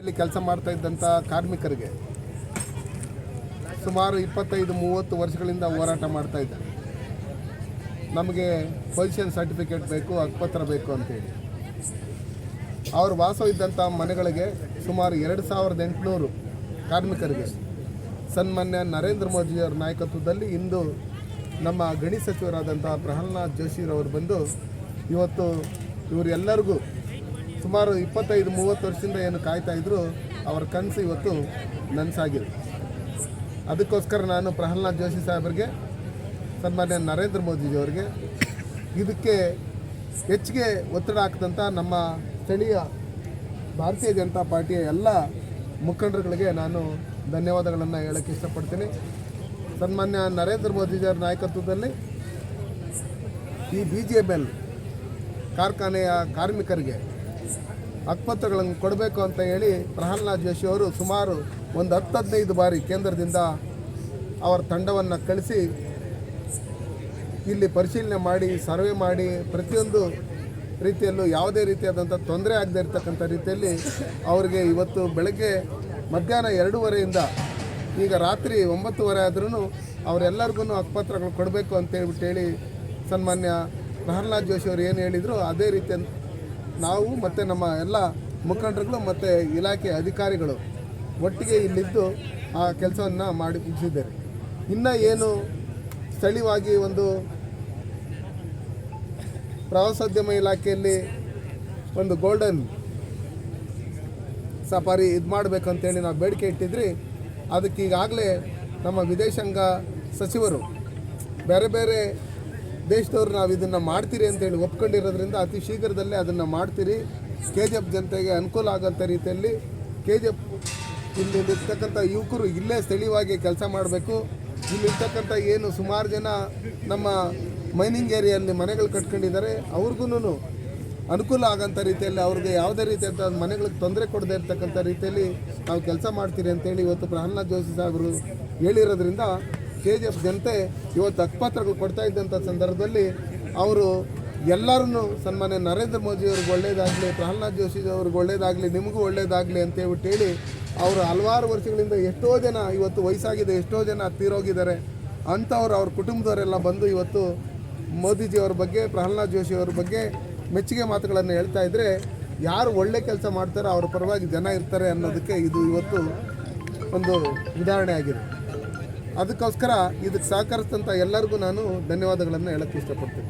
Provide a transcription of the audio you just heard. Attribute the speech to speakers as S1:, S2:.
S1: ಇಲ್ಲಿ ಕೆಲಸ ಮಾಡ್ತಾ ಇದ್ದಂಥ ಕಾರ್ಮಿಕರಿಗೆ ಸುಮಾರು 25-30 ವರ್ಷಗಳಿಂದ ಹೋರಾಟ ಮಾಡ್ತಾ ಇದ್ದಾರೆ. ನಮಗೆ ಪೊಸಿಷನ್ ಸರ್ಟಿಫಿಕೇಟ್ ಬೇಕು, ಹಕ್ಕುಪತ್ರ ಬೇಕು ಅಂತೇಳಿ. ಅವರು ವಾಸವಿದ್ದಂಥ ಮನೆಗಳಿಗೆ ಸುಮಾರು 2800 ಕಾರ್ಮಿಕರಿಗೆ ಸನ್ಮಾನ್ಯ ನರೇಂದ್ರ ಮೋದಿಯವರ ನಾಯಕತ್ವದಲ್ಲಿ ಇಂದು ನಮ್ಮ ಗಣಿ ಸಚಿವರಾದಂಥ ಪ್ರಹ್ಲಾದ್ ಜೋಶಿರವರು ಬಂದು ಇವತ್ತು ಇವರೆಲ್ಲರಿಗೂ ಸುಮಾರು 25-30 ವರ್ಷದಿಂದ ಏನು ಕಾಯ್ತಾ ಇದ್ರು ಅವರ ಕನಸು ಇವತ್ತು ನನಸಾಗಿದೆ. ಅದಕ್ಕೋಸ್ಕರ ನಾನು ಪ್ರಹ್ಲಾದ್ ಜೋಶಿ ಸಾಹೇಬರಿಗೆ, ಸನ್ಮಾನ್ಯ ನರೇಂದ್ರ ಮೋದಿಜಿಯವರಿಗೆ ಇದಕ್ಕೆ ಹೆಚ್ಚಿಗೆ ಒತ್ತಡ ಹಾಕಿದಂಥ ನಮ್ಮ ಸ್ಥಳೀಯ ಭಾರತೀಯ ಜನತಾ ಪಾರ್ಟಿಯ ಎಲ್ಲ ಮುಖಂಡರುಗಳಿಗೆ ನಾನು ಧನ್ಯವಾದಗಳನ್ನು ಹೇಳೋಕ್ಕೆ ಇಷ್ಟಪಡ್ತೀನಿ. ಸನ್ಮಾನ್ಯ ನರೇಂದ್ರ ಮೋದಿಜಿಯವರ ನಾಯಕತ್ವದಲ್ಲಿ ಈ BGML ಕಾರ್ಖಾನೆಯ ಕಾರ್ಮಿಕರಿಗೆ ಹಕ್ಕುಪತ್ರಗಳನ್ನು ಕೊಡಬೇಕು ಅಂತ ಹೇಳಿ ಪ್ರಹ್ಲಾದ್ ಜೋಶಿ ಅವರು ಸುಮಾರು ಒಂದು 10-15 ಬಾರಿ ಕೇಂದ್ರದಿಂದ ಅವರ ತಂಡವನ್ನು ಕಳಿಸಿ ಇಲ್ಲಿ ಪರಿಶೀಲನೆ ಮಾಡಿ, ಸರ್ವೆ ಮಾಡಿ, ಪ್ರತಿಯೊಂದು ರೀತಿಯಲ್ಲೂ ಯಾವುದೇ ರೀತಿಯಾದಂಥ ತೊಂದರೆ ಆಗದೇ ಇರತಕ್ಕಂಥ ರೀತಿಯಲ್ಲಿ ಅವರಿಗೆ ಇವತ್ತು ಬೆಳಗ್ಗೆ ಮಧ್ಯಾಹ್ನ 2:30ಯಿಂದ ಈಗ ರಾತ್ರಿ 9:30 ಆದ್ರೂ ಅವರೆಲ್ಲರಿಗೂ ಹಕ್ಕುಪತ್ರಗಳು ಕೊಡಬೇಕು ಅಂತ ಹೇಳಿ ಸನ್ಮಾನ್ಯ ಪ್ರಹ್ಲಾದ್ ಜೋಶಿ ಅವರು ಏನು ಹೇಳಿದರು ಅದೇ ರೀತಿ ನಾವು ಮತ್ತು ನಮ್ಮ ಎಲ್ಲ ಮುಖಂಡರುಗಳು ಮತ್ತು ಇಲಾಖೆ ಅಧಿಕಾರಿಗಳು ಒಟ್ಟಿಗೆ ಇಲ್ಲಿದ್ದು ಆ ಕೆಲಸವನ್ನು ಮಾಡಿ ಮುಗಿಸಿದ್ದಾರೆ. ಇನ್ನು ಏನು ಸ್ಥಳೀಯವಾಗಿ ಒಂದು ಪ್ರವಾಸೋದ್ಯಮ ಇಲಾಖೆಯಲ್ಲಿ ಒಂದು ಗೋಲ್ಡನ್ ಸಫಾರಿ ಇದು ಮಾಡಬೇಕು ಅಂತೇಳಿ ನಾವು ಬೇಡಿಕೆ ಇಟ್ಟಿದ್ರಿ. ಅದಕ್ಕೆ ಈಗಾಗಲೇ ನಮ್ಮ ವಿದೇಶಾಂಗ ಸಚಿವರು ಬೇರೆ ಬೇರೆ ದೇಶದವ್ರು ನಾವು ಇದನ್ನು ಮಾಡ್ತೀರಿ ಅಂತೇಳಿ ಒಪ್ಕೊಂಡಿರೋದ್ರಿಂದ ಅತಿ ಶೀಘ್ರದಲ್ಲೇ ಅದನ್ನು ಮಾಡ್ತೀರಿ. KGF ಜನತೆಗೆ ಅನುಕೂಲ ಆಗೋಂಥ ರೀತಿಯಲ್ಲಿ KGF ಇಲ್ಲಿರ್ತಕ್ಕಂಥ ಯುವಕರು ಇಲ್ಲೇ ಸ್ಥಳೀಯವಾಗಿ ಕೆಲಸ ಮಾಡಬೇಕು. ಇಲ್ಲಿರ್ತಕ್ಕಂಥ ಏನು ಸುಮಾರು ಜನ ನಮ್ಮ ಮೈನಿಂಗ್ ಏರಿಯಲ್ಲಿ ಮನೆಗಳು ಕಟ್ಕೊಂಡಿದ್ದಾರೆ, ಅವ್ರಿಗೂ ಅನುಕೂಲ ಆಗೋಂಥ ರೀತಿಯಲ್ಲಿ ಅವ್ರಿಗೆ ಯಾವುದೇ ರೀತಿಯಾದ ಮನೆಗಳಿಗೆ ತೊಂದರೆ ಕೊಡದೇ ಇರ್ತಕ್ಕಂಥ ರೀತಿಯಲ್ಲಿ ನಾವು ಕೆಲಸ ಮಾಡ್ತೀರಿ ಅಂತೇಳಿ ಇವತ್ತು ಪ್ರಹ್ಲಾದ್ ಜೋಶಿ ಸಾಹೇಬರು ಹೇಳಿರೋದ್ರಿಂದ KGF ಜನತೆ ಇವತ್ತು ಹಕ್ಕುಪತ್ರಗಳು ಕೊಡ್ತಾ ಇದ್ದಂಥ ಸಂದರ್ಭದಲ್ಲಿ ಅವರು ಎಲ್ಲರೂ ಸನ್ಮಾನ್ಯ ನರೇಂದ್ರ ಮೋದಿಯವ್ರಿಗೆ ಒಳ್ಳೆಯದಾಗಲಿ, ಪ್ರಹ್ಲಾದ್ ಜೋಶಿ ಅವ್ರಿಗೆ ಒಳ್ಳೆಯದಾಗಲಿ, ನಿಮಗೂ ಒಳ್ಳೆಯದಾಗಲಿ ಅಂತೇಳ್ಬಿಟ್ಟು ಹೇಳಿ ಅವರು ಹಲವಾರು ವರ್ಷಗಳಿಂದ ಎಷ್ಟೋ ಜನ ಇವತ್ತು ವಯಸ್ಸಾಗಿದೆ, ಎಷ್ಟೋ ಜನ ತೀರೋಗಿದ್ದಾರೆ ಅಂಥವ್ರು ಅವ್ರ ಕುಟುಂಬದವರೆಲ್ಲ ಬಂದು ಇವತ್ತು ಮೋದಿಜಿಯವ್ರ ಬಗ್ಗೆ, ಪ್ರಹ್ಲಾದ್ ಜೋಶಿ ಅವ್ರ ಬಗ್ಗೆ ಮೆಚ್ಚುಗೆ ಮಾತುಗಳನ್ನು ಹೇಳ್ತಾ ಇದ್ದರೆ ಯಾರು ಒಳ್ಳೆ ಕೆಲಸ ಮಾಡ್ತಾರೋ ಅವ್ರ ಪರವಾಗಿ ಜನ ಇರ್ತಾರೆ ಅನ್ನೋದಕ್ಕೆ ಇದು ಇವತ್ತು ಒಂದು ಉದಾಹರಣೆ ಆಗಿದೆ. ಅದಕ್ಕೋಸ್ಕರ ಇದಕ್ಕೆ ಸಹಕರಿಸಿದಂಥ ಎಲ್ಲರಿಗೂ ನಾನು ಧನ್ಯವಾದಗಳನ್ನು ಹೇಳೋಕ್ಕೆ ಇಷ್ಟಪಡ್ತೀನಿ.